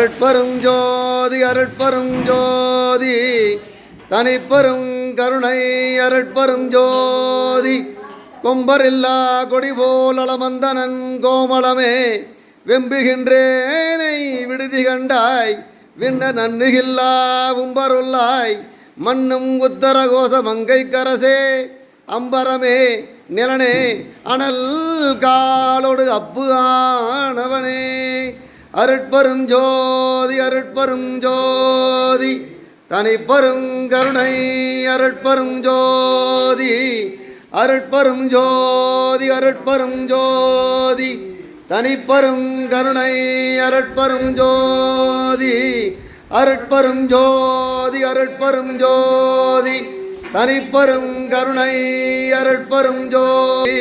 அருட்பெருஞ்சோதி அருட்பெருஞ்சோதி தனிப்பெரும் கருணை அருட்பெருஞ்சோதி கொம்பரில்லா கொடி போல் அளமந்தனன் கோமளமே வெம்புகின்றேனை விடுதி கண்டாய் விண்ண நன்னுகில்லா உம்பருள்ளாய் மண்ணும் உத்தர கோச மங்கை கரசே அம்பரமே நிலனே அனல் காலோடு அப்பு ஆனவனே அருட்பெருஞ்சோதி அருட்பெருஞ்சோதி தனிப்பெரும் கருணை அருட்பெருஞ்சோதி அருட்பெருஞ்சோதி அருட்பெருஞ்சோதி தனிப்பெரும் கருணை அருட்பெருஞ்சோதி அருட்பெருஞ்சோதி அருட்பெருஞ்சோதி தனிப்பெரும் கருணை அருட்பெருஞ்சோதி